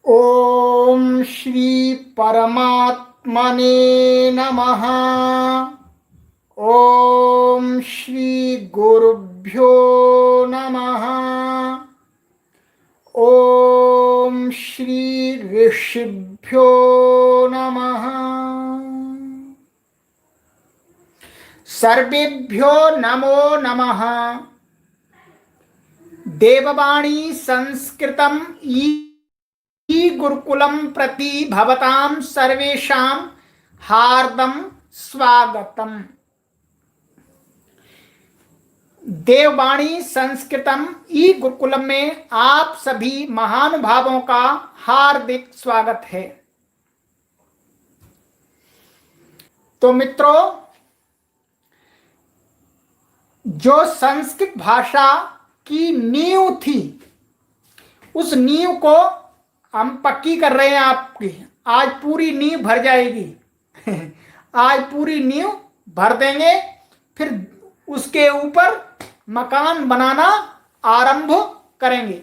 ओम श्री परमात्मने नमः। ओम श्री गुरुभ्यो नमः। ओम श्री ऋषिभ्यो नमः। सर्वेभ्यो नमो नमः। देववाणी संस्कृतम ई गुरुकुलम प्रति भवतां सर्वेषां हार्दं स्वागतम। देववाणी संस्कृतम ई गुरुकुलम में आप सभी महानुभावों का हार्दिक स्वागत है। तो मित्रों, जो संस्कृत भाषा की नींव थी, उस नींव को हम पक्की कर रहे हैं आपकी। आज पूरी नींव भर जाएगी। आज पूरी नींव भर देंगे, फिर उसके ऊपर मकान बनाना आरंभ करेंगे।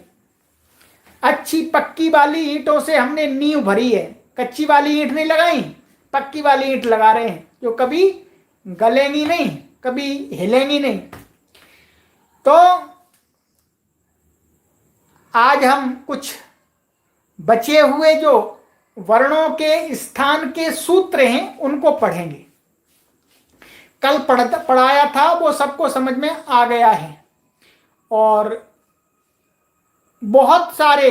अच्छी पक्की वाली ईंटों से हमने नींव भरी है। कच्ची वाली ईंट नहीं लगाई, पक्की वाली ईंट लगा रहे हैं, जो कभी गलेंगी नहीं, कभी हिलेंगी नहीं। तो आज हम कुछ बचे हुए जो वर्णों के स्थान के सूत्र हैं उनको पढ़ेंगे। कल पढ़ाया था, वो सबको समझ में आ गया है। और बहुत सारे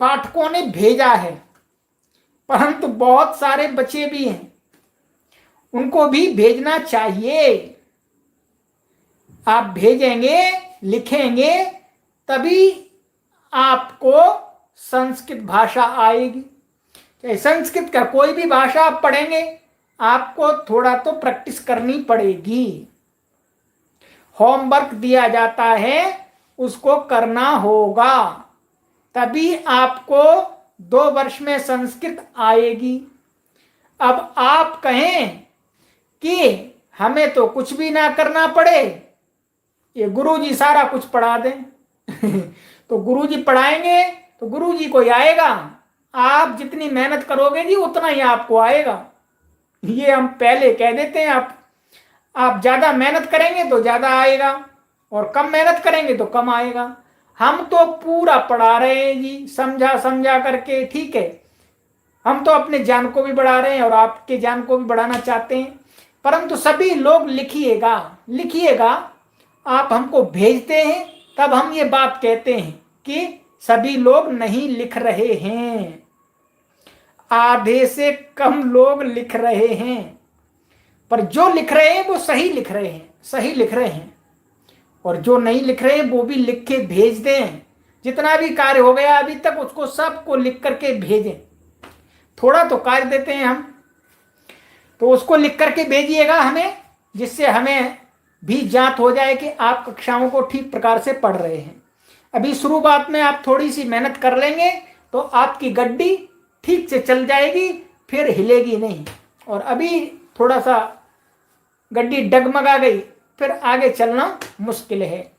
पाठकों ने भेजा है, परंतु बहुत सारे बचे भी हैं, उनको भी भेजना चाहिए। आप भेजेंगे, लिखेंगे, तभी आपको संस्कृत भाषा आएगी। चाहे संस्कृत का कोई भी भाषा आप पढ़ेंगे, आपको थोड़ा तो प्रैक्टिस करनी पड़ेगी। होमवर्क दिया जाता है, उसको करना होगा, तभी आपको 2 वर्ष में संस्कृत आएगी। अब आप कहें कि हमें तो कुछ भी ना करना पड़े, ये गुरुजी सारा कुछ पढ़ा दें। तो गुरुजी पढ़ाएंगे तो गुरुजी को ही आएगा। आप जितनी मेहनत करोगे जी, उतना ही आपको आएगा। ये हम पहले कह देते हैं। आप ज्यादा मेहनत करेंगे तो ज्यादा आएगा, और कम मेहनत करेंगे तो कम आएगा। हम तो पूरा पढ़ा रहे हैं जी, समझा समझा करके। ठीक है, हम तो अपने ज्ञान को भी बढ़ा रहे हैं और आपके ज्ञान को भी बढ़ाना चाहते हैं। परंतु सभी लोग लिखिएगा, लिखिएगा। आप हमको भेजते हैं, तब हम ये बात कहते हैं कि सभी लोग नहीं लिख रहे हैं, आधे से कम लोग लिख रहे हैं। पर जो लिख रहे हैं वो सही लिख रहे हैं, सही लिख रहे हैं। और जो नहीं लिख रहे हैं वो भी लिख के भेज दें। जितना भी कार्य हो गया अभी तक, उसको सबको लिख करके भेजें। थोड़ा तो कार्य देते हैं हम, तो उसको लिख करके भेजिएगा हमें, जिससे हमें भी जांच हो जाए कि आप कक्षाओं को ठीक प्रकार से पढ़ रहे हैं। अभी शुरुआत में आप थोड़ी सी मेहनत कर लेंगे तो आपकी गड्डी ठीक से चल जाएगी, फिर हिलेगी नहीं। और अभी थोड़ा सा गड्डी डगमगा गई, फिर आगे चलना मुश्किल है।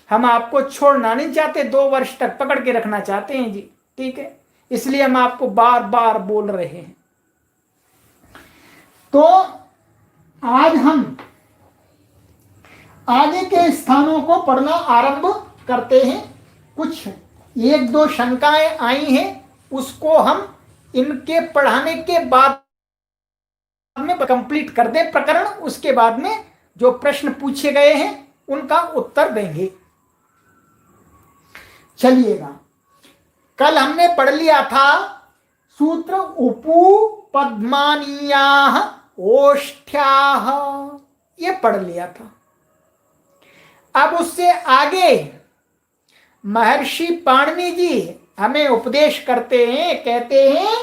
हम आपको छोड़ना नहीं चाहते, 2 वर्ष तक पकड़ के रखना चाहते हैं जी। ठीक है, इसलिए हम आपको बार बार बोल रहे हैं। तो आज हम आगे के स्थानों को पढ़ना आरंभ करते हैं। कुछ 1-2 शंकाएं आई हैं, उसको हम इनके पढ़ाने के बाद में कंप्लीट कर दें प्रकरण। उसके बाद में जो प्रश्न पूछे गए हैं उनका उत्तर देंगे। चलिएगा, कल हमने पढ़ लिया था सूत्र उपू पद्मानीयाः ओष्ठ्याः, ये पढ़ लिया था। अब उससे आगे महर्षि पाणिनि जी हमें उपदेश करते हैं, कहते हैं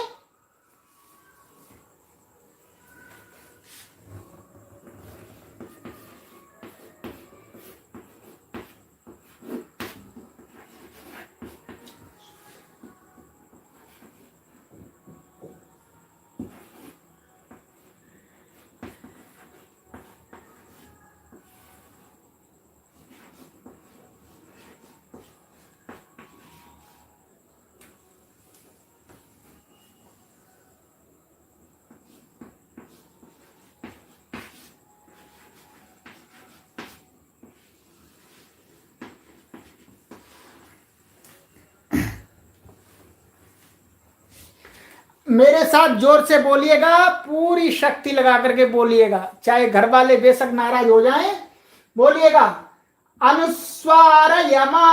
मेरे साथ जोर से बोलिएगा, पूरी शक्ति लगा करके बोलिएगा, चाहे घर वाले बेशक नाराज हो जाएं। बोलिएगा, अनुस्वार यमा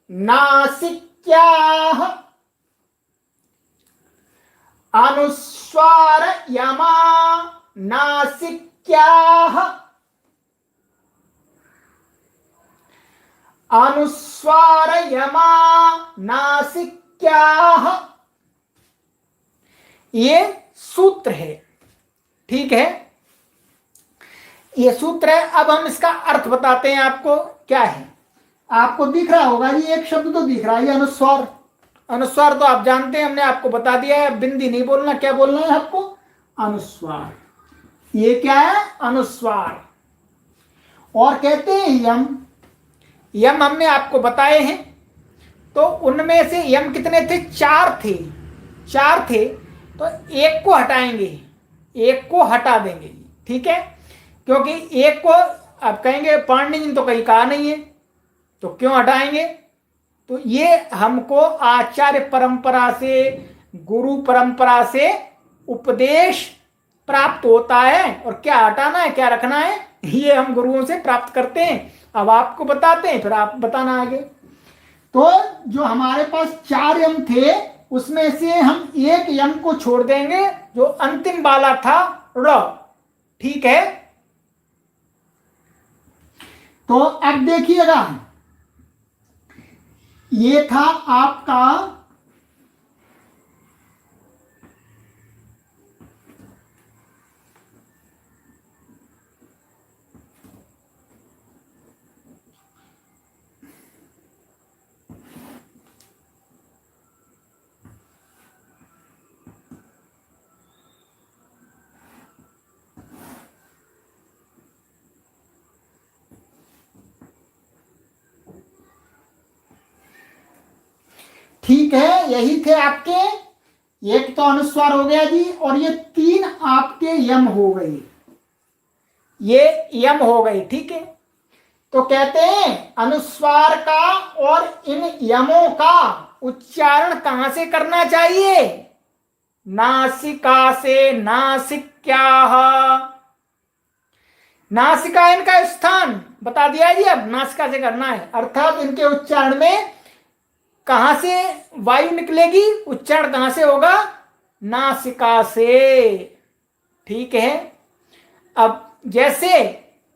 नासिक्याः, अनुस्वार यमा नासिक्याः, अनुस्वार यमा नासिक्याः। ये सूत्र है, ठीक है, ये सूत्र है। अब हम इसका अर्थ बताते हैं आपको क्या है। आपको दिख रहा होगा जी, एक शब्द तो दिख रहा है, ये अनुस्वार। अनुस्वार तो आप जानते हैं, हमने आपको बता दिया है, बिंदी नहीं बोलना। क्या बोलना है आपको? अनुस्वार। ये क्या है? अनुस्वार। और कहते हैं यम। यम हमने आपको बताए हैं, तो उनमें से यम कितने थे? 4 थे। 4 थे, तो एक को हटाएंगे, एक को हटा देंगे, ठीक है। क्योंकि एक को आप कहेंगे पाणिनि जी तो कहीं कहा नहीं है, तो क्यों हटाएंगे? तो ये हमको आचार्य परंपरा से, गुरु परंपरा से उपदेश प्राप्त होता है। और क्या हटाना है, क्या रखना है, ये हम गुरुओं से प्राप्त करते हैं। अब आपको बताते हैं, फिर आप बताना आगे। तो जो हमारे पास 4 यम थे, उसमें से हम एक यम को छोड़ देंगे, जो अंतिम वाला था र, ठीक है। तो अब देखिएगा, ये था आपका ठीक है, यही थे आपके। एक तो अनुस्वार हो गया जी, और ये 3 आपके यम हो गए, ये यम हो गए, ठीक है। तो कहते हैं अनुस्वार का और इन यमों का उच्चारण कहां से करना चाहिए? नासिका से। नासिक्याः, नासिका इनका स्थान बता दिया जी। अब नासिका से करना है, अर्थात इनके उच्चारण में कहां से वायु निकलेगी, उच्चारण कहां से होगा? नासिका से, ठीक है। अब जैसे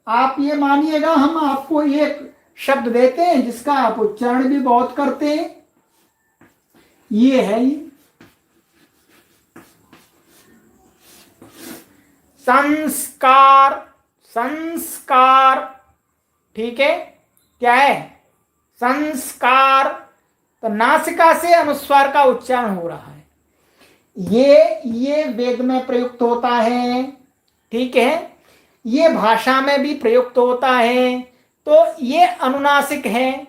आप ये मानिएगा, हम आपको एक शब्द देते हैं जिसका आप उच्चारण भी बहुत करते हैं, ये है संस्कार। संस्कार, ठीक है, क्या है? संस्कार। तो नासिका से अनुस्वार का उच्चारण हो रहा है, ये वेद में प्रयुक्त होता है, ठीक है, ये भाषा में भी प्रयुक्त होता है। तो ये अनुनासिक है,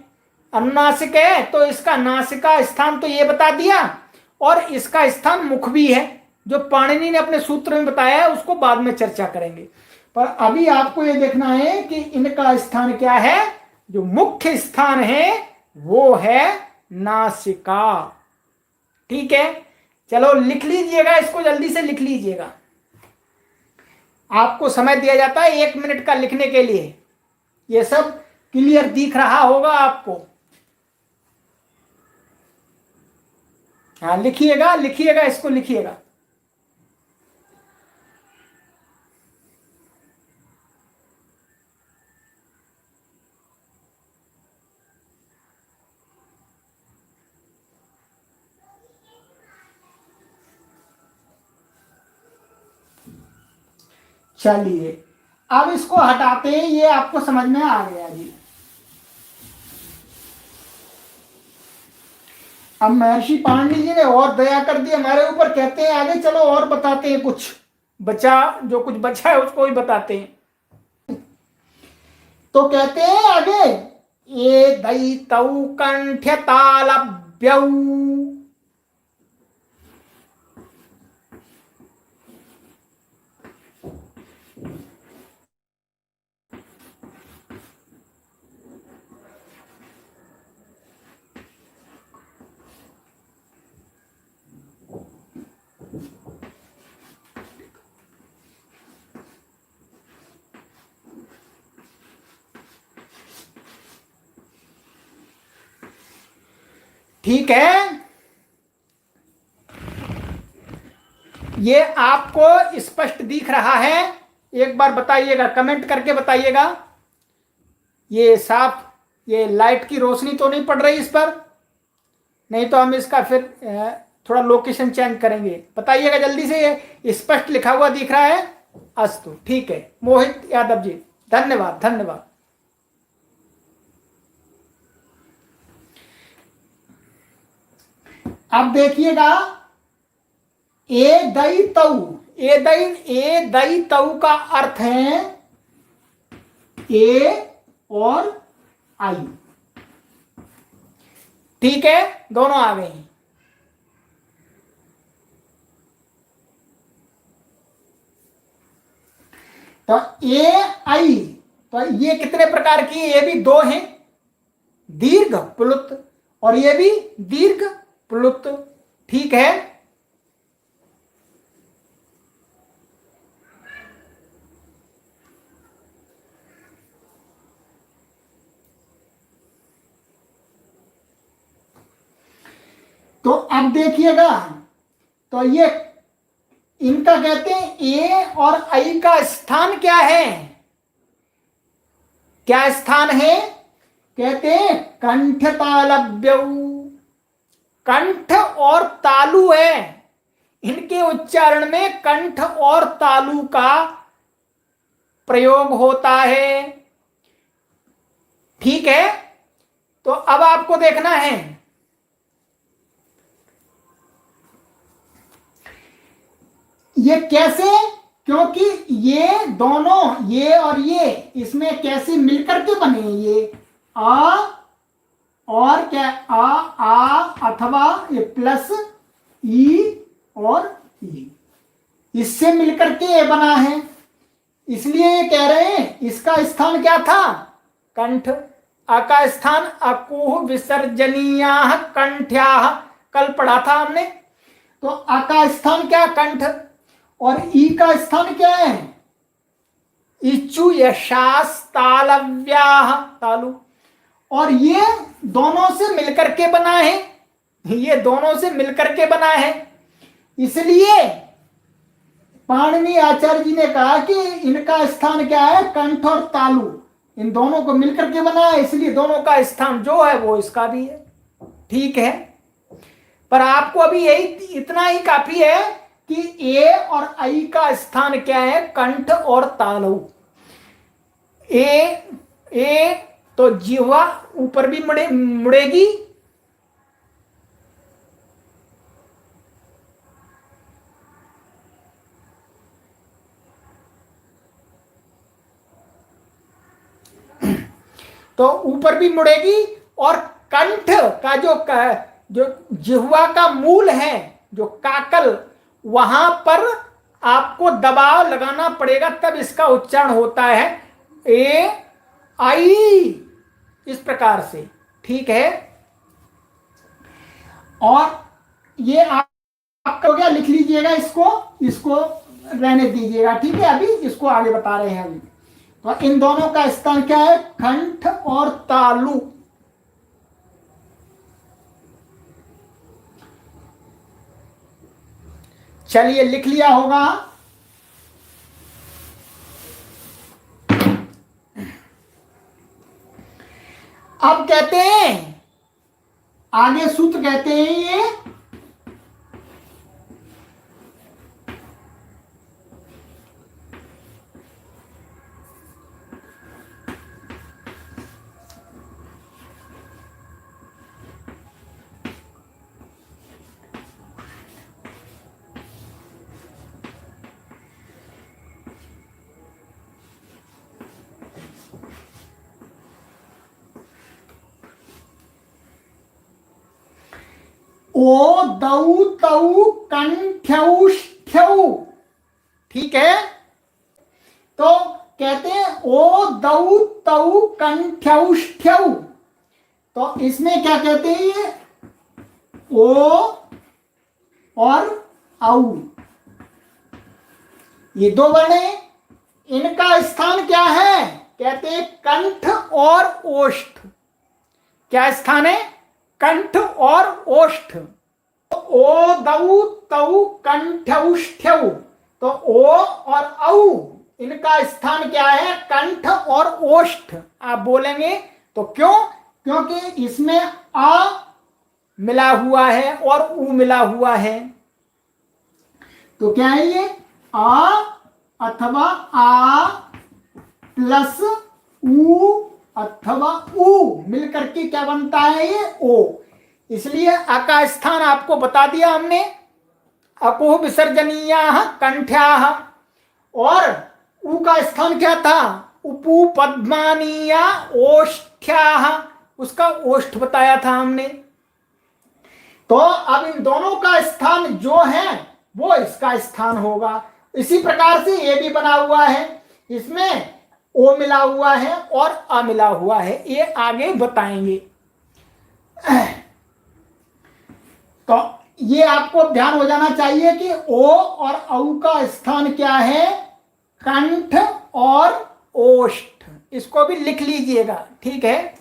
अनुनासिक है, तो इसका नासिका स्थान तो ये बता दिया, और इसका स्थान मुख भी है, जो पाणिनि ने अपने सूत्र में बताया है, उसको बाद में चर्चा करेंगे। पर अभी आपको ये देखना है कि इनका स्थान क्या है। जो मुख्य स्थान है वो है नासिका, ठीक है। चलो लिख लीजिएगा, इसको जल्दी से लिख लीजिएगा। आपको समय दिया जाता है 1 मिनट का लिखने के लिए। ये सब क्लियर दिख रहा होगा आपको। हाँ, लिखिएगा, लिखिएगा, इसको लिखिएगा। चलिए, अब इसको हटाते हैं, ये आपको समझ में आ गया जी। अब महर्षि पाणिनि जी ने और दया कर दी हमारे ऊपर, कहते हैं आगे चलो और बताते हैं, कुछ बचा, जो कुछ बचा है उसको ही बताते हैं। तो कहते हैं आगे, ये दैतौ कंठ्य तालभ्यौ, ठीक है, ये आपको स्पष्ट दिख रहा है? एक बार बताइएगा, कमेंट करके बताइएगा। ये साफ, ये लाइट की रोशनी तो नहीं पड़ रही इस पर? नहीं तो हम इसका फिर थोड़ा लोकेशन चेंज करेंगे। बताइएगा जल्दी से, ये स्पष्ट लिखा हुआ दिख रहा है? अस्तु, ठीक है। मोहित यादव जी, धन्यवाद धन्यवाद। अब देखिएगा, ए दई तऊ, ए दई तऊ का अर्थ है ए और आई। ठीक है, दोनों आ गए। तो ए आई, तो ये कितने प्रकार की? ये भी दो हैं, दीर्घ प्लुत, और ये भी दीर्घ प्लुत। ठीक है, तो अब देखिएगा, तो ये इनका कहते हैं ए और आई का स्थान क्या है? क्या स्थान है? कहते हैं कंठ तालव्यऊ। कंठ और तालु है, इनके उच्चारण में कंठ और तालु का प्रयोग होता है। ठीक है, तो अब आपको देखना है, ये कैसे, क्योंकि ये दोनों, ये और ये, इसमें कैसे मिलकर के बने? ये आ और क्या, आ अथवा ये प्लस ई और ई, इससे मिलकर के ये बना है। इसलिए ये कह रहे हैं इसका स्थान क्या था? कंठ। आ का स्थान अकुह विसर्जनीया कंठ्या, कल पढ़ा था हमने। तो आ का स्थान क्या? कंठ। और ई का स्थान क्या है? इच्छु यशास तालव्या, तालु। और ये दोनों से मिलकर के बना है, ये दोनों से मिलकर के बना है। इसलिए पाणिनि आचार्य जी ने कहा कि इनका स्थान क्या है? कंठ और तालु, इन दोनों को मिलकर के बना है, इसलिए दोनों का स्थान जो है वो इसका भी है। ठीक है, पर आपको अभी यही इतना ही काफी है कि ए और आई का स्थान क्या है? कंठ और तालु। ए तो जिह्वा ऊपर भी मुड़ेगी, तो ऊपर भी मुड़ेगी, और कंठ का जो जिह्वा का मूल है, जो काकल, वहां पर आपको दबाव लगाना पड़ेगा, तब इसका उच्चारण होता है ए आई, इस प्रकार से। ठीक है, और ये आप हो गया, लिख लीजिएगा इसको रहने दीजिएगा। ठीक है, अभी इसको आगे बता रहे हैं। अभी तो इन दोनों का स्थान क्या है? कंठ और तालु। चलिए, लिख लिया होगा। अब कहते हैं, आगे सूत्र कहते हैं ये ओ दऊ तऊ कंठ्यौष्ठ्यौ। ठीक है, तो कहते हैं ओ दऊ तऊ कंठ्यौष्ठ्यौ, तो इसमें क्या कहते हैं? ये ओ और औ, ये दो वर्ण हैं, इनका स्थान क्या है? कहते हैं कंठ और ओष्ठ। क्या स्थान है? कंठ और ओष्ठ। ओ दऊ तऊ कंठौष्ठ्यौ, तो ओ और औ इनका स्थान क्या है? कंठ और ओष्ठ। आप बोलेंगे तो क्यों? क्योंकि इसमें आ मिला हुआ है और उ मिला हुआ है। तो क्या है ये? आ अथवा आ प्लस उ अथवा उ मिलकर के क्या बनता है? ये ओ। इसलिए अ का स्थान आपको बता दिया हमने, अकुह विसर्जनीयाः कंठ्याः। और उ का स्थान क्या था? उपू पद्मानीया ओष्ठ्याः, उसका ओष्ठ बताया था हमने। तो अब इन दोनों का स्थान जो है वो इसका स्थान होगा। इसी प्रकार से ये भी बना हुआ है, इसमें ओ मिला हुआ है और अ मिला हुआ है, ये आगे बताएंगे। तो ये आपको ध्यान हो जाना चाहिए कि ओ और औ का स्थान क्या है? कंठ और ओष्ठ। इसको भी लिख लीजिएगा, ठीक है?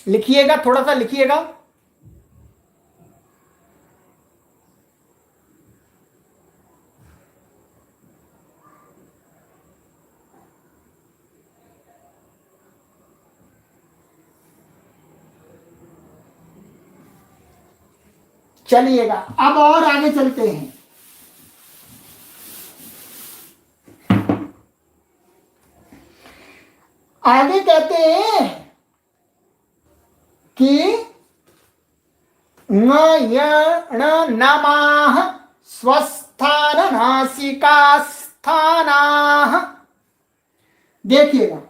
लिखिएगा, थोड़ा सा लिखिएगा। चलिएगा, अब और आगे चलते हैं। आगे कहते हैं कि नमाः स्वस्थान नासिका स्थानाः। देखिएगा,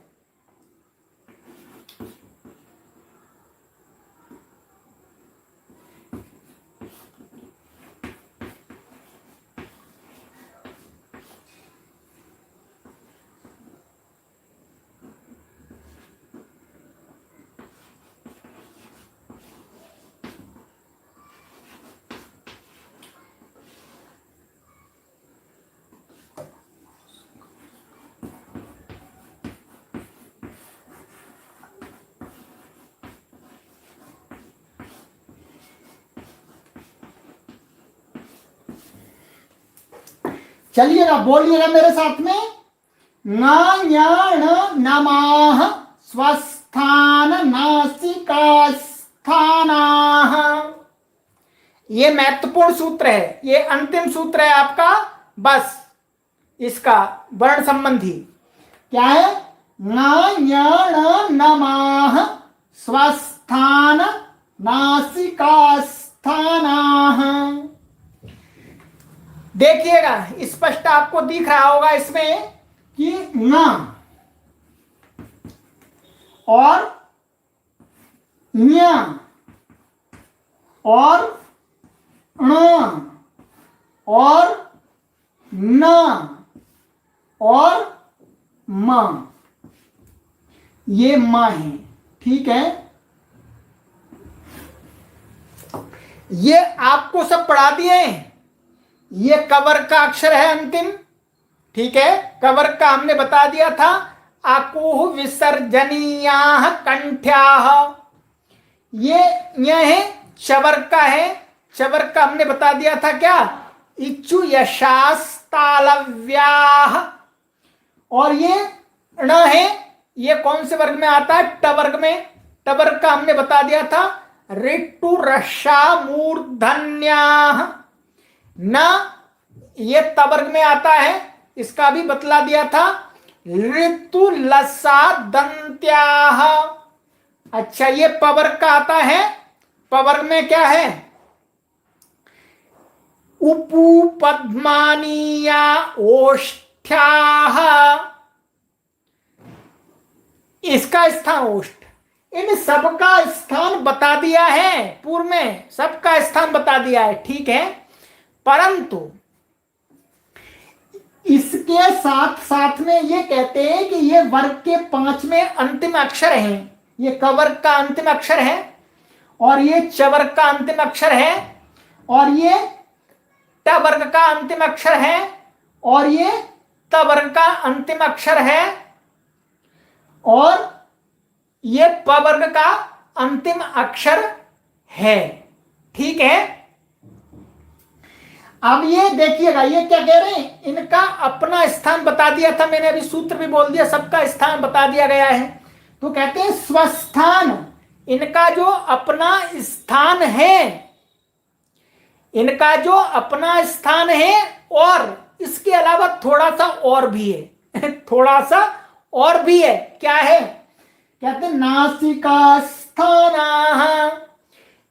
चलिएगा, बोलिएगा मेरे साथ में। नमाः स्वस्थान नासिका स्थानाः। ये महत्वपूर्ण सूत्र है, ये अंतिम सूत्र है आपका, बस इसका वर्ण संबंधी क्या है? नमाः स्वस्थान नासिका स्थानाः। देखिएगा, स्पष्ट आपको दिख रहा होगा इसमें कि न और न्य और ण और न और म, ये म है, ठीक है? ये आपको सब पढ़ा दिए हैं। ये कवर का अक्षर है अंतिम, ठीक है? कवर का हमने बता दिया था, आकुह विसर्जनीयाः कंठ्याः। ये है चवर का है, चवर का हमने बता दिया था क्या? इच्छु यशास्तालव्याः। और ये ण है, ये कौन से वर्ग में आता है? ट वर्ग में। ट वर्ग का हमने बता दिया था, ऋतु रसा मूर्धन्याः। न ये त वर्ग में आता है, इसका भी बतला दिया था, ऋतु लसा दंत्याः। अच्छा, ये प वर्ग का आता है, प वर्ग में क्या है? उपू पद्मानीया ओष्ठ्याः। इसका स्थान ओष्ठ। इन सबका स्थान बता दिया है, पूर्व में सबका स्थान बता दिया है, ठीक है? परंतु इसके साथ साथ में ये कहते हैं कि ये वर्ग के 5वें अंतिम अक्षर हैं। ये क वर्ग का अंतिम अक्षर है, और ये च वर्ग का अंतिम अक्षर है, और ये ट वर्ग का अंतिम अक्षर है, और ये त वर्ग का अंतिम अक्षर है, और ये प वर्ग का अंतिम अक्षर है। ठीक है, अब ये देखिएगा, ये क्या कह रहे हैं, इनका अपना स्थान बता दिया था मैंने, अभी सूत्र भी बोल दिया, सबका स्थान बता दिया गया है। तो कहते हैं स्वस्थान, इनका जो अपना स्थान है, इनका जो अपना स्थान है, और इसके अलावा थोड़ा सा और भी है थोड़ा सा और भी है। क्या है, कहते हैं नासिका स्थान,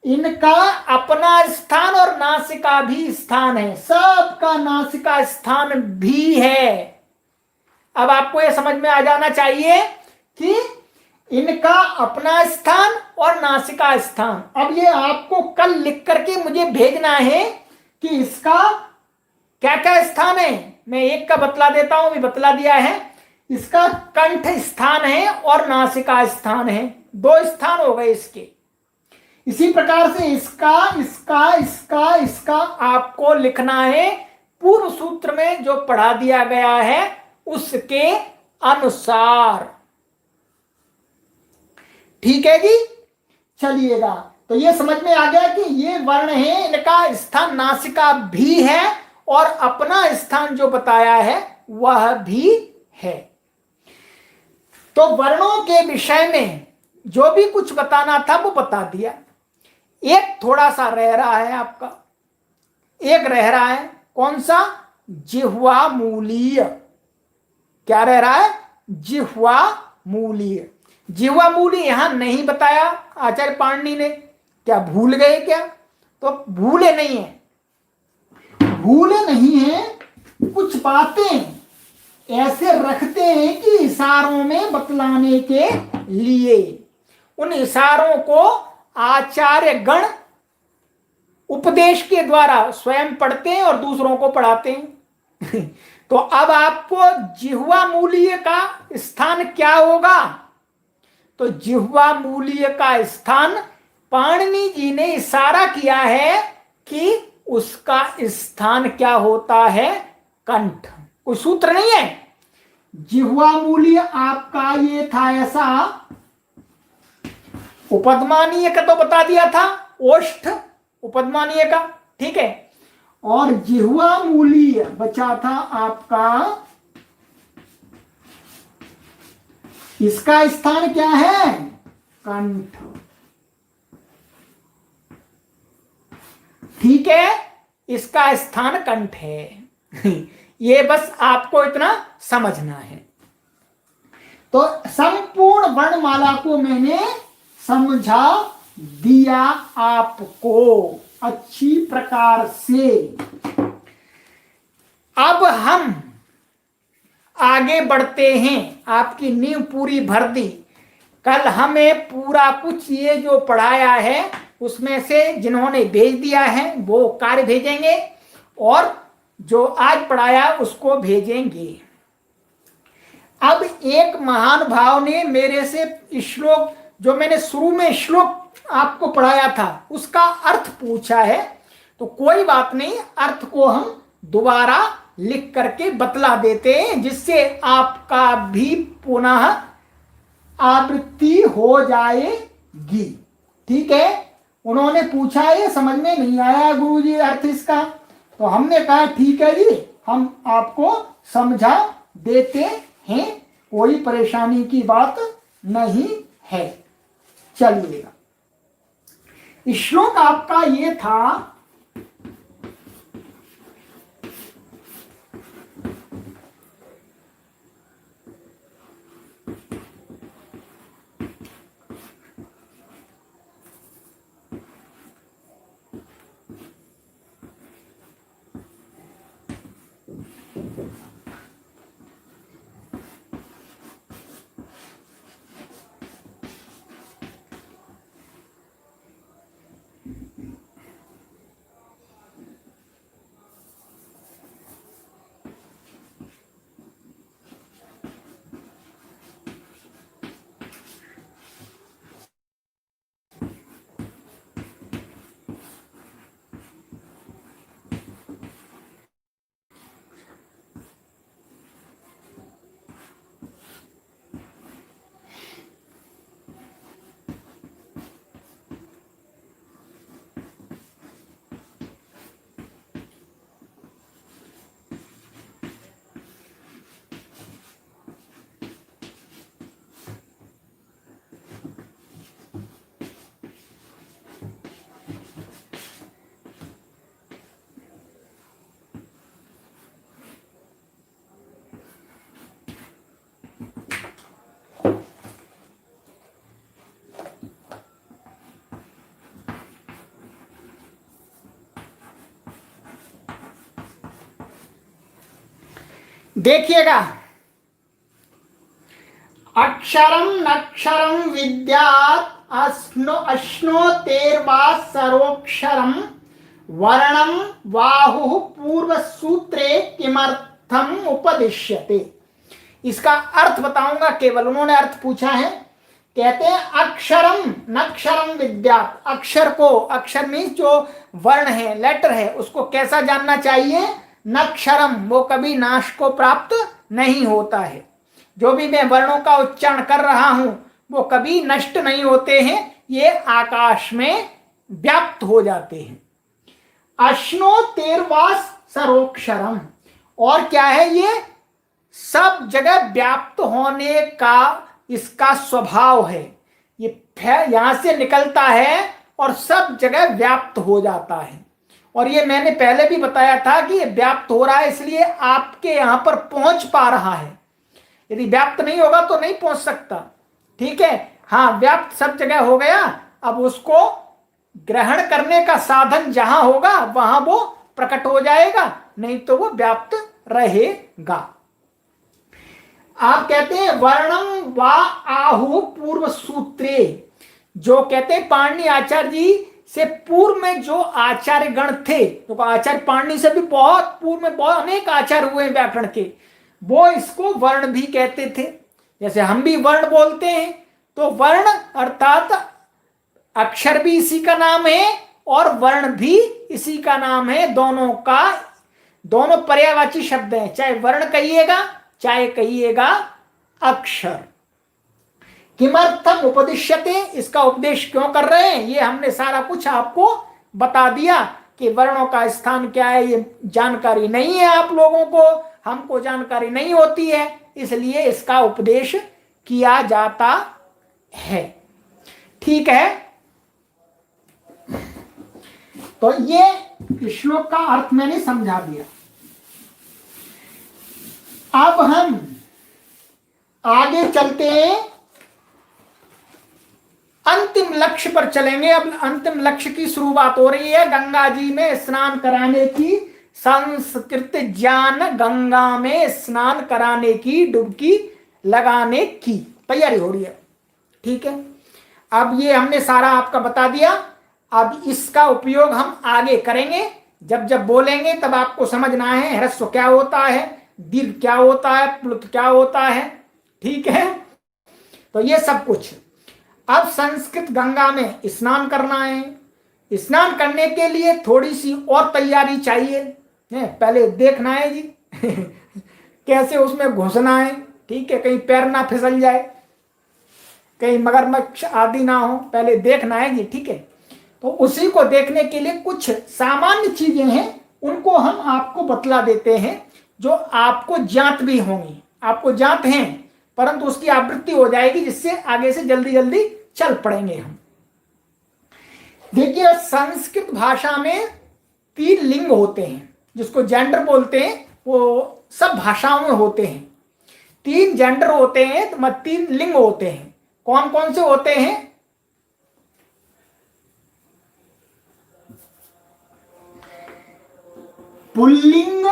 इनका अपना स्थान और नासिका भी स्थान है, सबका नासिका स्थान भी है। अब आपको यह समझ में आ जाना चाहिए कि इनका अपना स्थान और नासिका स्थान। अब ये आपको कल लिख करके मुझे भेजना है कि इसका क्या क्या स्थान है। मैं एक का बतला देता हूं, अभी बतला दिया है। इसका कंठ स्थान है और नासिका स्थान है, दो स्थान हो गए इसके। इसी प्रकार से इसका इसका इसका इसका आपको लिखना है पूर्व सूत्र में जो पढ़ा दिया गया है उसके अनुसार। ठीक है जी, चलिएगा। तो ये समझ में आ गया कि ये वर्ण है, इनका स्थान नासिका भी है और अपना स्थान जो बताया है वह भी है। तो वर्णों के विषय में जो भी कुछ बताना था वो बता दिया। एक थोड़ा सा रह रहा है आपका, एक रह रहा है, कौन सा, जिह्वा मूलीय। क्या रह रहा है, जिह्वा मूलीय। जिह्वा मूलीय यहां नहीं बताया आचार्य पाणिनि ने, क्या भूल गए क्या? तो भूले नहीं है, भूले नहीं है, कुछ बातें ऐसे रखते हैं कि इशारों में बतलाने के लिए। उन इशारों को आचार्य गण उपदेश के द्वारा स्वयं पढ़ते हैं और दूसरों को पढ़ाते हैं तो अब आपको जिह्वा मूलीय का स्थान क्या होगा? तो जिह्वा मूलीय का स्थान पाणिनि जी ने इशारा किया है कि उसका स्थान क्या होता है, कंठ। कोई सूत्र नहीं है। जिह्वा मूलीय आपका ये था ऐसा, उपदमानीय का तो बता दिया था, ओष्ठ उपदमानीय का, ठीक है। और जिह्वा मूलीय बचा था आपका, इसका स्थान क्या है, कंठ। ठीक है, इसका स्थान कंठ है ये बस आपको इतना समझना है। तो संपूर्ण वर्णमाला को मैंने समझा दिया आपको अच्छी प्रकार से। अब हम आगे बढ़ते हैं, आपकी नींव पूरी भर दी। कल हमें पूरा कुछ ये जो पढ़ाया है उसमें से जिन्होंने भेज दिया है वो कार्य भेजेंगे और जो आज पढ़ाया उसको भेजेंगे। अब एक महान भाव ने मेरे से श्लोक, जो मैंने शुरू में श्लोक आपको पढ़ाया था उसका अर्थ पूछा है, तो कोई बात नहीं, अर्थ को हम दोबारा लिख करके बतला देते हैं जिससे आपका भी पुनः आवृत्ति हो जाएगी। ठीक है, उन्होंने पूछा ये समझ में नहीं आया गुरुजी अर्थ इसका, तो हमने कहा ठीक है जी, हम आपको समझा देते हैं, कोई परेशानी की बात नहीं है। चलिएगा, श्लोक आपका ये था, देखिएगा, अक्षरम नक्षरम विद्यात् अश्नोतेर्वा सरोक्षरम वर्णम वाहु पूर्व सूत्रे किमर्थम उपदिश्यते। इसका अर्थ बताऊंगा केवल, उन्होंने अर्थ पूछा है। कहते हैं अक्षरम नक्षरम विद्यात्, अक्षर को, अक्षर मीन्स जो वर्ण है, लेटर है, उसको कैसा जानना चाहिए? नक्षरम, वो कभी नाश को प्राप्त नहीं होता है। जो भी मैं वर्णों का उच्चारण कर रहा हूं वो कभी नष्ट नहीं होते हैं, ये आकाश में व्याप्त हो जाते हैं। अश्नोतेर्वास सरोक्षरम, और क्या है? ये सब जगह व्याप्त होने का इसका स्वभाव है। ये यहां से निकलता है और सब जगह व्याप्त हो जाता है। और ये मैंने पहले भी बताया था कि ये व्याप्त हो रहा है इसलिए आपके यहां पर पहुंच पा रहा है। यदि व्याप्त नहीं होगा तो नहीं पहुंच सकता। ठीक है, हाँ, व्याप्त सब जगह हो गया। अब उसको ग्रहण करने का साधन जहां होगा वहां वो प्रकट हो जाएगा, नहीं तो वो व्याप्त रहेगा। आप कहते हैं वर्णम वा आहु पूर्व सूत्रे, जो कहते हैं पाणिनि आचार्य जी से पूर्व में जो आचार्य गण थे, तो आचार्य पाणिनि से भी बहुत पूर्व में बहुत अनेक आचार्य हुए व्याकरण के, वो इसको वर्ण भी कहते थे। जैसे हम भी वर्ण बोलते हैं, तो वर्ण अर्थात अक्षर भी इसी का नाम है और वर्ण भी इसी का नाम है। दोनों पर्यायवाची शब्द हैं, चाहे वर्ण कहिएगा चाहे कहिएगा अक्षर। किमर्थम उपदिश्यते, इसका उपदेश क्यों कर रहे हैं, ये हमने सारा कुछ आपको बता दिया कि वर्णों का स्थान क्या है। ये जानकारी नहीं है आप लोगों को, हमको जानकारी नहीं होती है, इसलिए इसका उपदेश किया जाता है। ठीक है, तो ये श्लोक का अर्थ मैंने समझा दिया। अब हम आगे चलते हैं, अंतिम लक्ष्य पर चलेंगे। अब अंतिम लक्ष्य की शुरुआत हो रही है, गंगा जी में स्नान कराने की, संस्कृत ज्ञान गंगा में स्नान कराने की, डुबकी लगाने की तैयारी हो रही है। ठीक है, अब ये हमने सारा आपका बता दिया। अब इसका उपयोग हम आगे करेंगे, जब जब बोलेंगे तब आपको समझना है ह्रस्व क्या होता है, दीर्घ क्या होता है, प्लुत क्या होता है। ठीक है, तो ये सब कुछ। अब संस्कृत गंगा में स्नान करना है। स्नान करने के लिए थोड़ी सी और तैयारी चाहिए, पहले देखना है जी कैसे उसमें घुसना है। ठीक है, कहीं पैर ना फिसल जाए, कहीं मगरमच्छ आदि ना हो, पहले देखना है जी। ठीक है, तो उसी को देखने के लिए कुछ सामान्य चीजें हैं, उनको हम आपको बतला देते हैं, जो आपको ज्ञात भी होंगी, आपको ज्ञात हैं, परंतु उसकी आवृत्ति हो जाएगी, जिससे आगे से जल्दी जल्दी चल पड़ेंगे हम। देखिए, संस्कृत भाषा में 3 लिंग होते हैं, जिसको जेंडर बोलते हैं, वो सब भाषाओं में होते हैं। 3 जेंडर होते हैं, तो 3 लिंग होते हैं। कौन कौन से होते हैं? पुल्लिंग,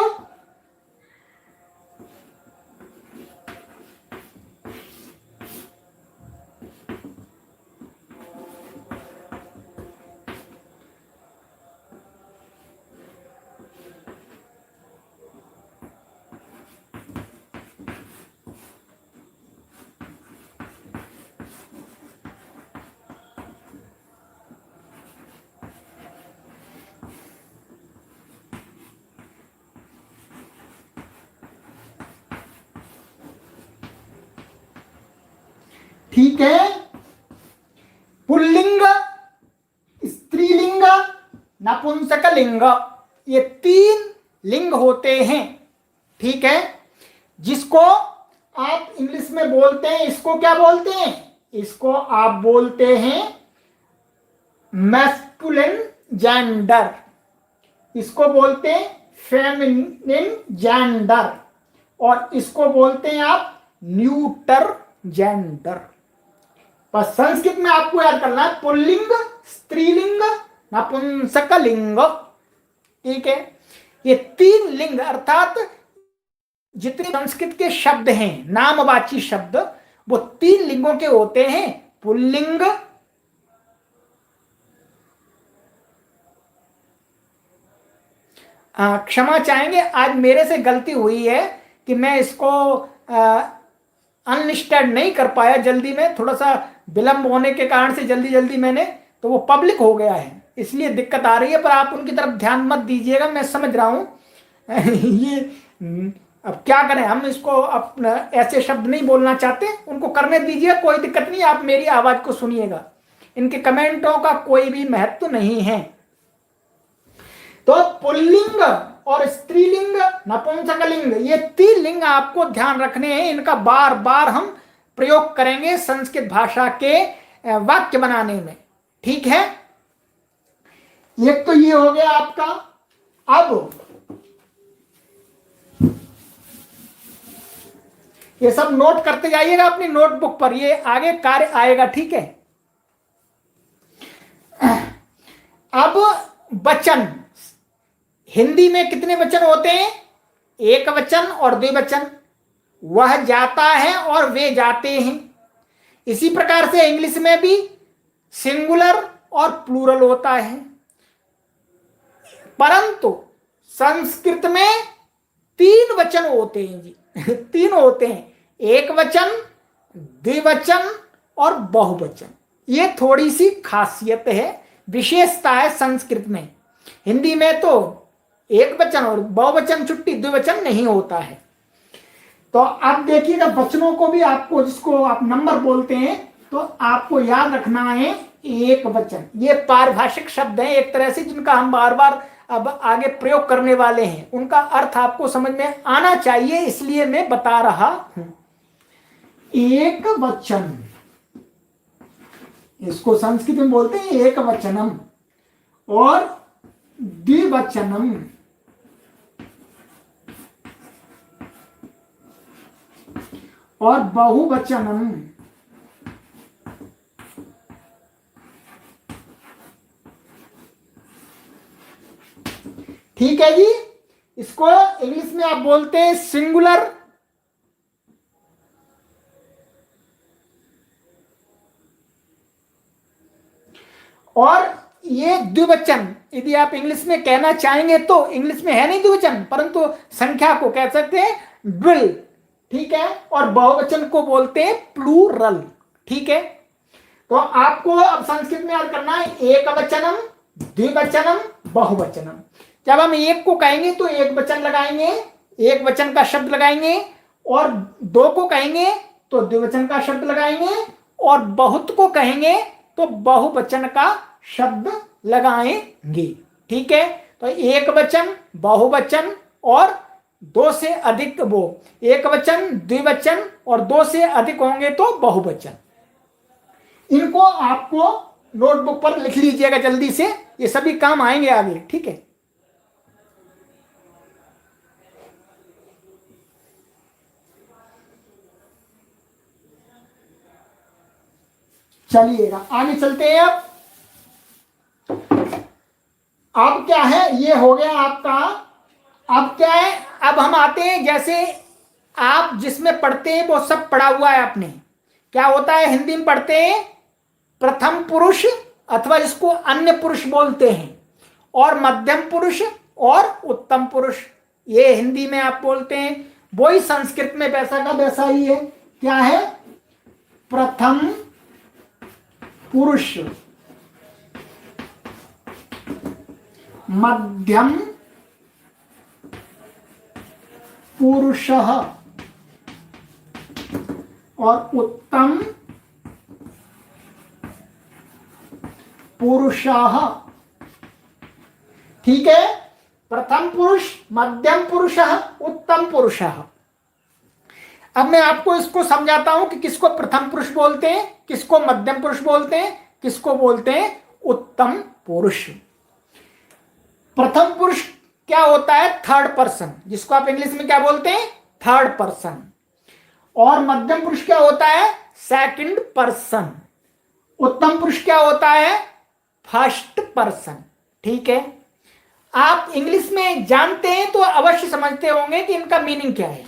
ठीक है, पुल्लिंग, स्त्रीलिंग, नपुंसकलिंग, ये 3 लिंग होते हैं। ठीक है, जिसको आप इंग्लिश में बोलते हैं, इसको क्या बोलते हैं? इसको आप बोलते हैं मैस्कुलिन जेंडर, इसको बोलते हैं फेमिनिन जेंडर, और इसको बोलते हैं आप न्यूटर जेंडर। पर संस्कृत में आपको याद करना है पुल्लिंग, स्त्रीलिंग, नपुंसकलिंग। ठीक है, ये 3 लिंग अर्थात जितने संस्कृत के शब्द हैं, नामवाची शब्द, वो 3 लिंगों के होते हैं। पुल्लिंग, क्षमा चाहेंगे, आज मेरे से गलती हुई है कि मैं इसको अनलिस्टेड नहीं कर पाया जल्दी में, थोड़ा सा विलंब होने के कारण से जल्दी जल्दी मैंने, तो वो पब्लिक हो गया है, इसलिए दिक्कत आ रही है। पर आप उनकी तरफ ध्यान मत दीजिएगा, मैं समझ रहा हूं। ये अब क्या करें, हम इसको अपना ऐसे शब्द नहीं बोलना चाहते, उनको करने दीजिए, कोई दिक्कत नहीं। आप मेरी आवाज को सुनिएगा, इनके कमेंटों का कोई भी महत्व नहीं है। तो पुल्लिंग और स्त्रीलिंग, नपुंसकलिंग, ये 3 लिंग आपको ध्यान रखने हैं। इनका बार बार हम प्रयोग करेंगे संस्कृत भाषा के वाक्य बनाने में, ठीक है। एक तो ये हो गया आपका। अब ये सब नोट करते जाइएगा अपनी नोटबुक पर, ये आगे कार्य आएगा, ठीक है। अब वचन, हिंदी में कितने वचन होते हैं? एक वचन और द्विवचन। वह जाता है और वे जाते हैं। इसी प्रकार से इंग्लिश में भी सिंगुलर और प्लूरल होता है, परंतु संस्कृत में 3 वचन होते हैं जी। 3 होते हैं, एक वचन, द्विवचन और बहुवचन। ये थोड़ी सी खासियत है, विशेषता है संस्कृत में। हिंदी में तो एक वचन और बहुवचन छुट्टी, द्विवचन नहीं होता है। तो आप देखिएगा वचनों को भी आपको, जिसको आप नंबर बोलते हैं, तो आपको याद रखना है एक वचन। ये पारिभाषिक शब्द हैं एक तरह से, जिनका हम बार बार अब आगे प्रयोग करने वाले हैं। उनका अर्थ आपको समझ में आना चाहिए, इसलिए मैं बता रहा हूं। एक वचन, इसको संस्कृत में बोलते हैं एक वचनम, और द्विवचनम, और बहुवचनम। ठीक है जी। इसको इंग्लिश में आप बोलते हैं सिंगुलर, और ये द्विवचन यदि आप इंग्लिश में कहना चाहेंगे तो, इंग्लिश में है नहीं द्विवचन, परंतु संख्या को कह सकते हैं ड्विल, ठीक है। और बहुवचन को बोलते हैं प्लूरल, ठीक है। तो आपको अब संस्कृत में याद करना है एक वचनम, द्विवचनम, बहुवचनम। जब हम एक को कहेंगे तो एक वचन लगाएंगे, एक वचन का शब्द लगाएंगे, और 2 को कहेंगे तो द्विवचन का शब्द लगाएंगे, और बहुत को कहेंगे तो बहुवचन का शब्द लगाएंगे, ठीक है। तो एक वचन, बहुवचन और 2 से अधिक, वो एक वचन, द्विवचन और 2 से अधिक होंगे तो बहुवचन। इनको आपको नोटबुक पर लिख लीजिएगा जल्दी से, ये सभी काम आएंगे आगे, ठीक है। चलिएगा आगे चलते हैं। अब क्या है, ये हो गया आपका। अब क्या है, अब हम आते हैं, जैसे आप जिसमें पढ़ते हैं वो सब पढ़ा हुआ है आपने। क्या होता है हिंदी में पढ़ते हैं प्रथम पुरुष, अथवा जिसको अन्य पुरुष बोलते हैं, और मध्यम पुरुष और उत्तम पुरुष, ये हिंदी में आप बोलते हैं। वही संस्कृत में वैसा का वैसा ही है। क्या है? प्रथम पुरुष, मध्यम पुरुषः और उत्तम पुरुषः। ठीक है, प्रथम पुरुष, मध्यम पुरुषः, उत्तम पुरुषः। अब मैं आपको इसको समझाता हूं कि किसको प्रथम पुरुष बोलते हैं, किसको मध्यम पुरुष बोलते हैं, किसको बोलते हैं उत्तम पुरुष। प्रथम पुरुष क्या होता है? थर्ड पर्सन, जिसको आप इंग्लिश में क्या बोलते हैं? Third person. और मध्यम पुरुष क्या होता है? Second person. उत्तम पुरुष क्या होता है? First person. ठीक है, आप इंग्लिश में जानते हैं तो अवश्य समझते होंगे कि इनका मीनिंग क्या है।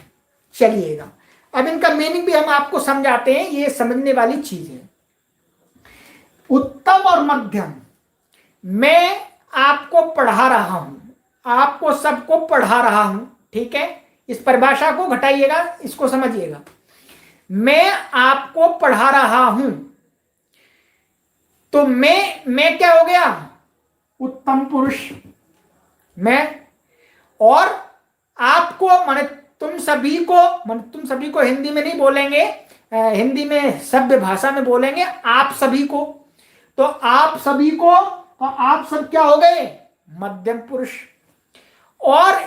चलिएगा, अब इनका मीनिंग भी हम आपको समझाते हैं, ये समझने वाली चीज है। उत्तम और मध्यम, मैं आपको पढ़ा रहा हूं, आपको सबको पढ़ा रहा हूं, ठीक है, इस परिभाषा को घटाइएगा, इसको समझिएगा। मैं आपको पढ़ा रहा हूं, तो मैं क्या हो गया, उत्तम पुरुष मैं, और आपको माने तुम सभी को, माने तुम सभी को हिंदी में नहीं बोलेंगे, हिंदी में सभ्य भाषा में बोलेंगे आप सभी को, तो आप सभी को, तो आप सब क्या हो गए, मध्यम पुरुष। और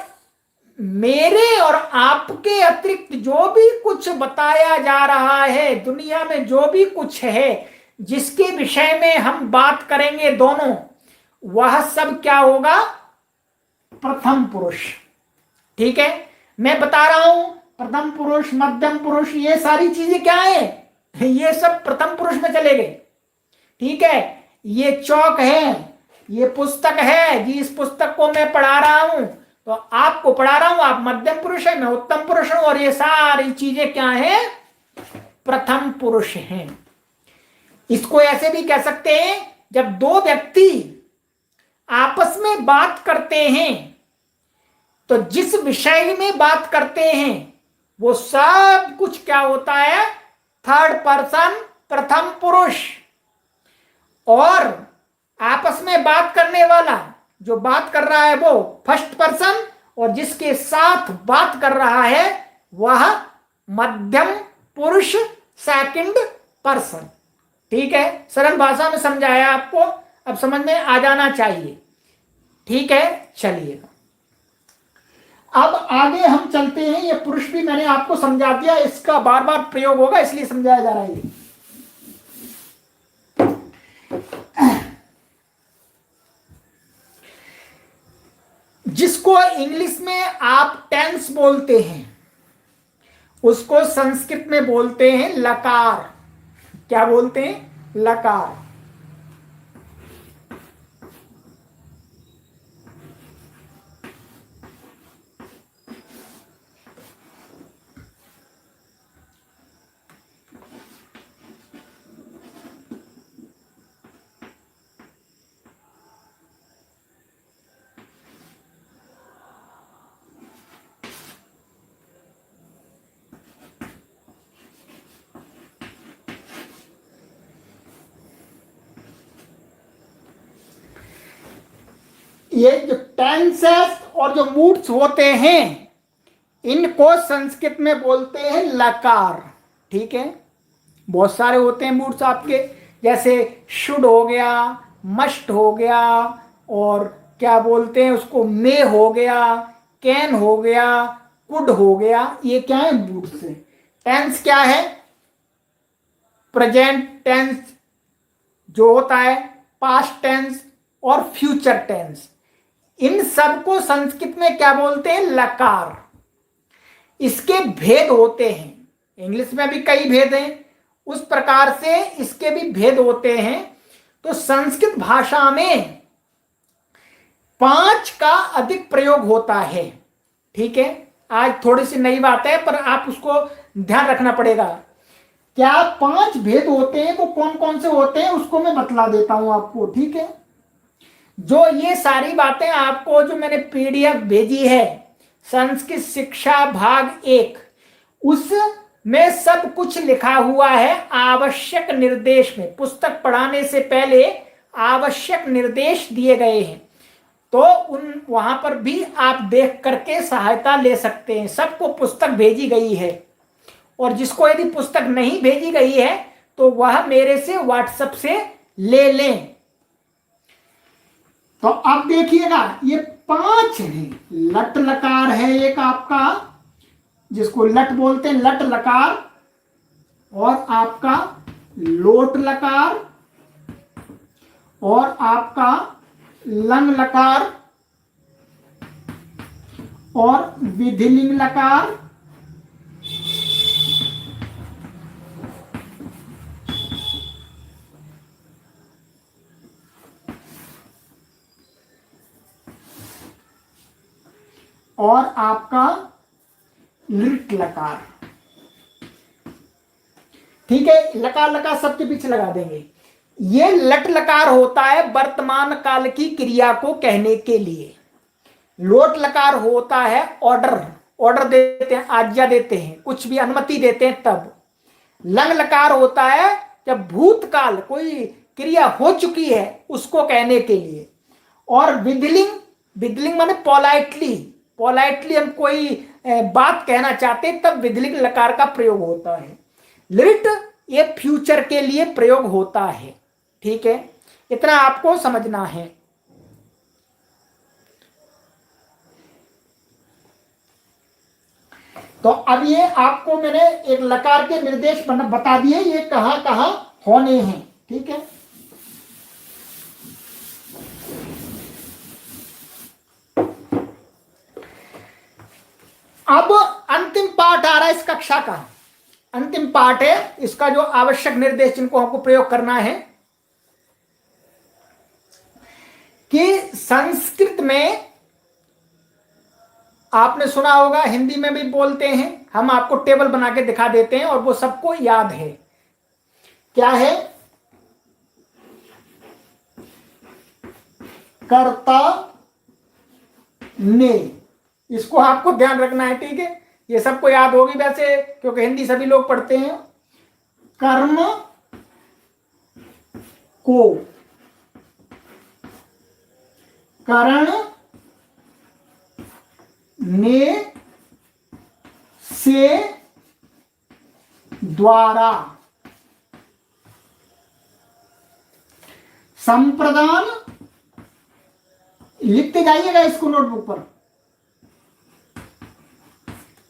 मेरे और आपके अतिरिक्त जो भी कुछ बताया जा रहा है दुनिया में, जो भी कुछ है जिसके विषय में हम बात करेंगे दोनों, वह सब क्या होगा, प्रथम पुरुष। ठीक है, मैं बता रहा हूं प्रथम पुरुष, मध्यम पुरुष, ये सारी चीजें क्या है, ये सब प्रथम पुरुष में चले गए। ठीक है, ये चौक है, ये पुस्तक है जी, इस पुस्तक को मैं पढ़ा रहा हूं, तो आपको पढ़ा रहा हूं, आप मध्यम पुरुष है, मैं उत्तम पुरुष हूं, और ये सारी चीजें क्या हैं, प्रथम पुरुष हैं। इसको ऐसे भी कह सकते हैं, जब दो व्यक्ति आपस में बात करते हैं तो जिस विषय में बात करते हैं वो सब कुछ क्या होता है, थर्ड पर्सन, प्रथम पुरुष। और आपस में बात करने वाला जो बात कर रहा है वो फर्स्ट पर्सन, और जिसके साथ बात कर रहा है वह मध्यम पुरुष, सेकंड पर्सन। ठीक है, सरल भाषा में समझाया आपको, अब समझ में आ जाना चाहिए। ठीक है, चलिए अब आगे हम चलते हैं। ये पुरुष भी मैंने आपको समझा दिया, इसका बार बार प्रयोग होगा इसलिए समझाया जा रहा है। जिसको इंग्लिश में आप टेंस बोलते हैं उसको संस्कृत में बोलते हैं लकार। क्या बोलते हैं, लकार। ये जो टेंसेस और जो मूड्स होते हैं इनको संस्कृत में बोलते हैं लकार। ठीक है, बहुत सारे होते हैं मूड्स आपके, जैसे शुड हो गया, मस्ट हो गया, और क्या बोलते हैं उसको, मे हो गया, कैन हो गया, कुड हो गया। ये क्या है, मूड्स है। टेंस क्या है, प्रेजेंट टेंस जो होता है, पास्ट टेंस और फ्यूचर टेंस, इन सबको संस्कृत में क्या बोलते हैं, लकार। इसके भेद होते हैं, इंग्लिश में भी कई भेद हैं, उस प्रकार से इसके भी भेद होते हैं। तो संस्कृत भाषा में 5 का अधिक प्रयोग होता है। ठीक है, आज थोड़ी सी नई बात है पर आप उसको ध्यान रखना पड़ेगा। क्या 5 भेद होते हैं, तो कौन कौन से होते हैं उसको मैं बतला देता हूं आपको। ठीक है, जो ये सारी बातें आपको जो मैंने पीडीएफ भेजी है संस्कृत शिक्षा भाग 1, उसमें सब कुछ लिखा हुआ है आवश्यक निर्देश में। पुस्तक पढ़ाने से पहले आवश्यक निर्देश दिए गए हैं, तो उन वहां पर भी आप देख करके सहायता ले सकते हैं। सबको पुस्तक भेजी गई है, और जिसको यदि पुस्तक नहीं भेजी गई है तो वह मेरे से व्हाट्सएप से ले लें। तो अब देखिएगा, ये 5 हैं। लट लकार है एक आपका, जिसको लट बोलते हैं, लट लकार, और आपका लोट लकार, और आपका लंग लकार, और विधिलिंग लकार, और आपका लिट लकार। ठीक है, लकार लकार सबके पीछे लगा देंगे। ये लट लकार होता है वर्तमान काल की क्रिया को कहने के लिए। लोट लकार होता है ऑर्डर, ऑर्डर देते हैं, आज्ञा देते हैं, कुछ भी अनुमति देते हैं तब। लंग लकार होता है जब भूतकाल कोई क्रिया हो चुकी है उसको कहने के लिए। और विधलिंग, विधलिंग माने पोलाइटली, पोलाइटली हम कोई बात कहना चाहते तब विधलिंग लकार का प्रयोग होता है। लिट ये फ्यूचर के लिए प्रयोग होता है। ठीक है, इतना आपको समझना है। तो अब ये आपको मैंने एक लकार के निर्देश बता दिए, ये कहां कहां होने हैं। ठीक है, अब अंतिम पार्ट आ रहा है इस कक्षा का। अंतिम पार्ट है इसका जो आवश्यक निर्देश जिनको हमको प्रयोग करना है कि संस्कृत में आपने सुना होगा, हिंदी में भी बोलते हैं, हम आपको टेबल बना के दिखा देते हैं और वो सबको याद है। क्या है? कर्ता ने, इसको आपको ध्यान रखना है। ठीक है, ये सबको याद होगी वैसे, क्योंकि हिंदी सभी लोग पढ़ते हैं। कर्म को करण ने से द्वारा संप्रदान, लिखते जाइएगा इसको नोटबुक पर,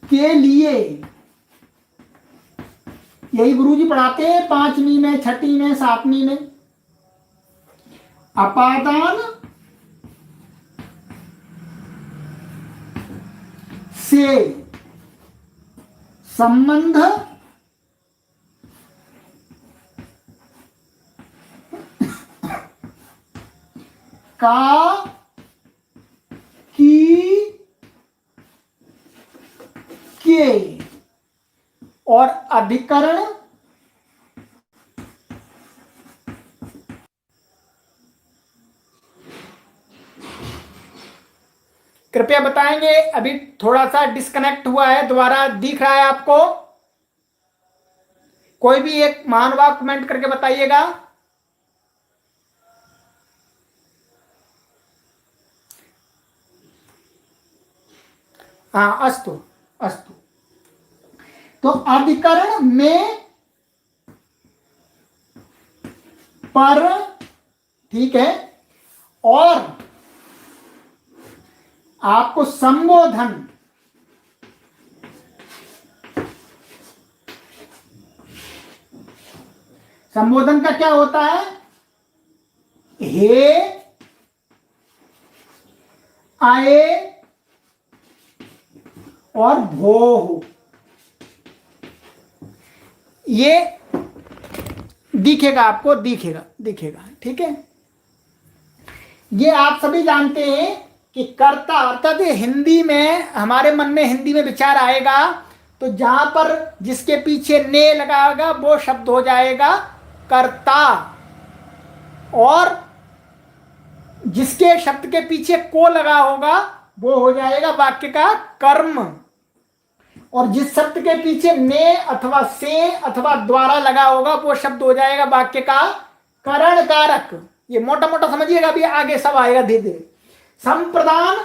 के लिए, यही गुरुजी पढ़ाते हैं 5वीं में, 6वीं में, 7वीं में। अपादान से संबंध का की के और अधिकरण कृपया बताएंगे। अभी थोड़ा सा डिस्कनेक्ट हुआ है, दोबारा दिख रहा है आपको? कोई भी एक महानुभाव कमेंट करके बताइएगा। हाँ, अस्तु अस्तु। तो अधिकरण में पर, ठीक है, और आपको संबोधन, संबोधन का क्या होता है? हे, आए और भो, ये दिखेगा आपको, दिखेगा। ठीक है, ये आप सभी जानते हैं कि कर्ता, अर्थात हिंदी में, हमारे मन में हिंदी में विचार आएगा तो जहां पर जिसके पीछे ने लगा होगा वो शब्द हो जाएगा कर्ता, और जिसके शब्द के पीछे को लगा होगा वो हो जाएगा वाक्य का कर्म, और जिस शब्द के पीछे ने अथवा से अथवा द्वारा लगा होगा वो शब्द हो जाएगा वाक्य का करण कारक। ये मोटा मोटा समझिएगा, अभी आगे सब आएगा धीरे धीरे। संप्रदान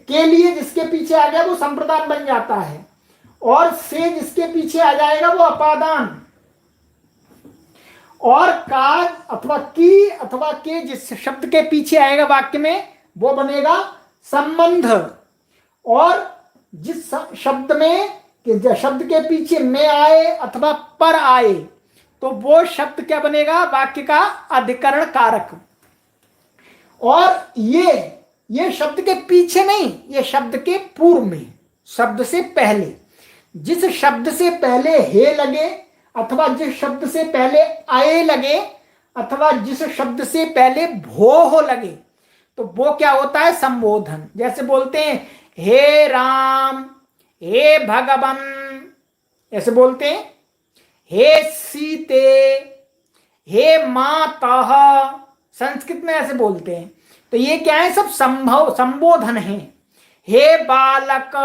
के लिए जिसके पीछे आ गया वो संप्रदान बन जाता है, और से जिसके पीछे आ जाएगा वो अपादान, और काज अथवा की अथवा के जिस शब्द के पीछे आएगा वाक्य में वो बनेगा संबंध, और जिस शब्द में कि शब्द के पीछे में आए अथवा पर आए तो वो शब्द क्या बनेगा? वाक्य का अधिकरण कारक। और ये शब्द के पीछे नहीं, ये शब्द के पूर्व में, शब्द से पहले, जिस शब्द से पहले हे लगे अथवा जिस शब्द से पहले आए लगे अथवा जिस शब्द से पहले भो हो लगे तो वो क्या होता है? संबोधन। जैसे बोलते हैं हे राम, हे भगवन ऐसे बोलते हैं, हे सीते, हे माता, संस्कृत में ऐसे बोलते हैं। तो ये क्या है, सब संबोधन है। हे बालक,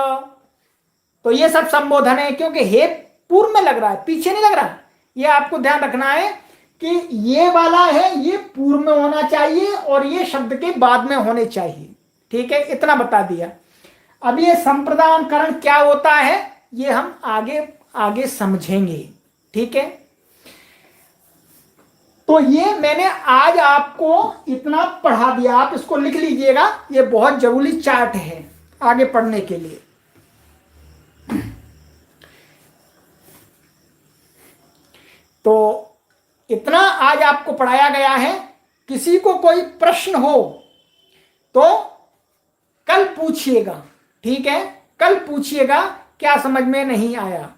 तो ये सब संबोधन है, क्योंकि हे पूर्व में लग रहा है, पीछे नहीं लग रहा। ये आपको ध्यान रखना है कि ये वाला है, ये पूर्व में होना चाहिए और ये शब्द के बाद में होने चाहिए। ठीक है, इतना बता दिया। अब ये संप्रदानकरण क्या होता है ये हम आगे आगे समझेंगे। ठीक है, तो ये मैंने आज आपको इतना पढ़ा दिया, आप इसको लिख लीजिएगा, ये बहुत जरूरी चार्ट है आगे पढ़ने के लिए। तो इतना आज आपको पढ़ाया गया है। किसी को कोई प्रश्न हो तो कल पूछिएगा। ठीक है, कल पूछिएगा क्या समझ में नहीं आया,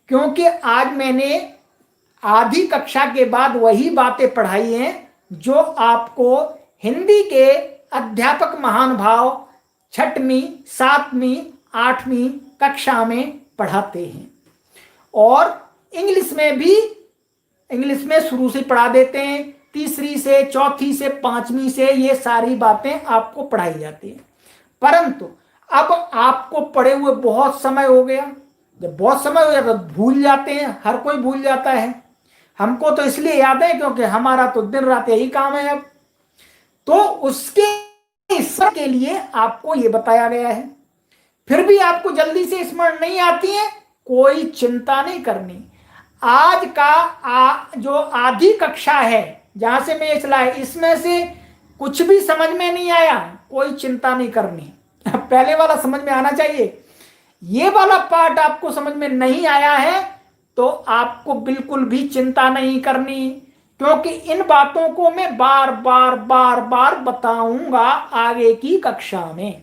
क्योंकि आज मैंने आधी कक्षा के बाद वही बातें पढ़ाई हैं जो आपको हिंदी के अध्यापक महानुभाव 6वीं 7वीं 8वीं कक्षा में पढ़ाते हैं। और इंग्लिश में भी, इंग्लिश में शुरू से पढ़ा देते हैं, 3री से 4थी से 5वीं से ये सारी बातें आपको पढ़ाई जाती हैं। परंतु अब आपको पढ़े हुए बहुत समय हो गया, जब बहुत समय हो गया तो भूल जाते हैं, हर कोई भूल जाता है। हमको तो इसलिए याद है क्योंकि हमारा तो दिन रात यही काम है। अब तो उसके स्मरण के लिए आपको ये बताया गया है। फिर भी आपको जल्दी से स्मरण नहीं आती है, कोई चिंता नहीं करनी। आज का जो आधी कक्षा है जहां से मैं चला है, इसमें से कुछ भी समझ में नहीं आया, कोई चिंता नहीं करनी। पहले वाला समझ में आना चाहिए। ये वाला पार्ट आपको समझ में नहीं आया है तो आपको बिल्कुल भी चिंता नहीं करनी, क्योंकि इन बातों को मैं बार बार बताऊंगा आगे की कक्षा में।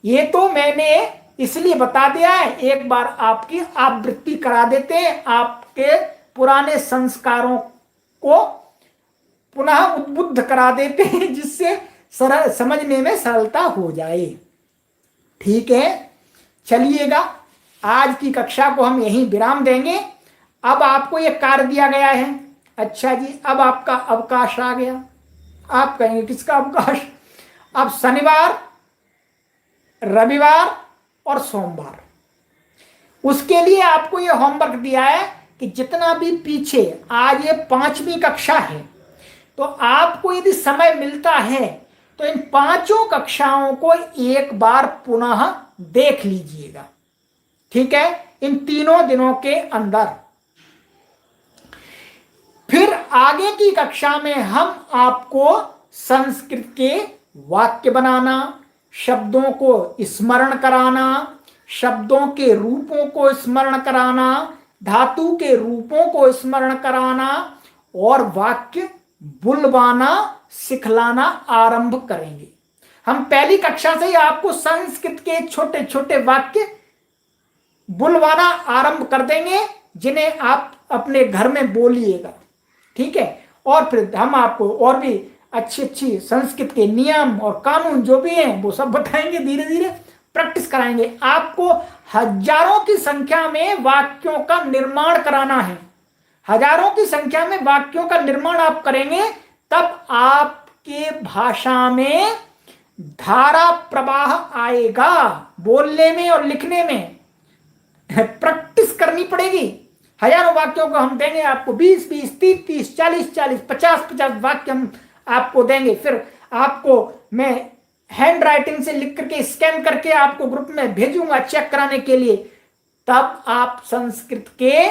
ये तो मैंने इसलिए बता दिया है, एक बार आपकी आवृत्ति करा देते हैं, आपके पुराने संस्कारों को पुनः उद्बुद्ध करा देते हैं, जिससे सरल समझने में सरलता हो जाए। ठीक है, चलिएगा, आज की कक्षा को हम यहीं विराम देंगे। अब आपको यह कार्य दिया गया है। अच्छा जी, अब आपका अवकाश आ गया। आप कहेंगे किसका अवकाश? अब शनिवार, रविवार और सोमवार, उसके लिए आपको यह होमवर्क दिया है कि जितना भी पीछे, आज ये 5वीं कक्षा है, तो आपको यदि समय मिलता है तो इन 5 कक्षाओं को एक बार पुनः देख लीजिएगा। ठीक है, इन 3 दिनों के अंदर। फिर आगे की कक्षा में हम आपको संस्कृत के वाक्य बनाना, शब्दों को स्मरण कराना, शब्दों के रूपों को स्मरण कराना, धातु के रूपों को स्मरण कराना और वाक्य बुलवाना सिखलाना आरंभ करेंगे। हम पहली कक्षा से ही आपको संस्कृत के छोटे छोटे वाक्य बुलवाना आरंभ कर देंगे, जिन्हें आप अपने घर में बोलिएगा। ठीक है, और फिर हम आपको और भी अच्छी संस्कृत के नियम और कानून जो भी हैं वो सब बताएंगे, धीरे धीरे प्रैक्टिस कराएंगे। आपको हजारों की संख्या में वाक्यों का निर्माण कराना है। हजारों की संख्या में वाक्यों का निर्माण आप करेंगे, तब आपके भाषा में धारा प्रवाह आएगा। बोलने में और लिखने में प्रैक्टिस करनी पड़ेगी। हजारों वाक्यों को हम देंगे आपको, 20-20, 30-30, 40-40, 50-50 वाक्य हम आपको देंगे। फिर आपको मैं हैंड राइटिंग से लिख करके स्कैन करके आपको ग्रुप में भेजूंगा चेक कराने के लिए। तब आप संस्कृत के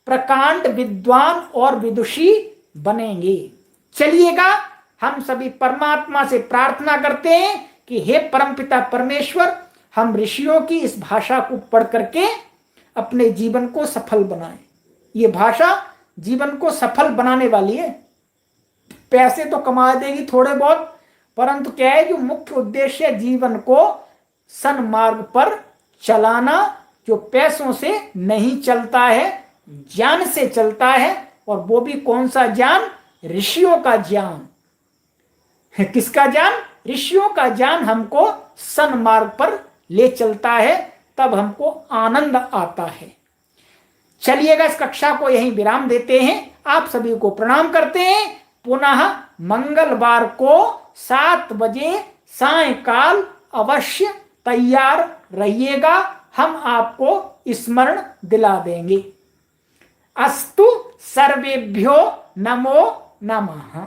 प्रकांड विद्वान और विदुषी बनेंगे। चलिएगा, हम सभी परमात्मा से प्रार्थना करते हैं कि हे परमपिता परमेश्वर, हम ऋषियों की इस भाषा को पढ़ करके अपने जीवन को सफल बनाएं। ये भाषा जीवन को सफल बनाने वाली है। पैसे तो कमा देगी थोड़े बहुत, परंतु क्या है, जो मुख्य उद्देश्य है जीवन को सन्मार्ग पर चलाना, जो पैसों से नहीं चलता है, ज्ञान से चलता है। और वो भी कौन सा ज्ञान? ऋषियों का ज्ञान। किसका ज्ञान? ऋषियों का ज्ञान हमको सन्मार्ग पर ले चलता है। तब हमको आनंद आता है। चलिएगा, इस कक्षा को यहीं विराम देते हैं। आप सभी को प्रणाम करते हैं। पुनः मंगलवार को 7 बजे सायंकाल अवश्य तैयार रहिएगा, हम आपको स्मरण दिला देंगे। अस्तु, सर्वेभ्यो नमो नमः।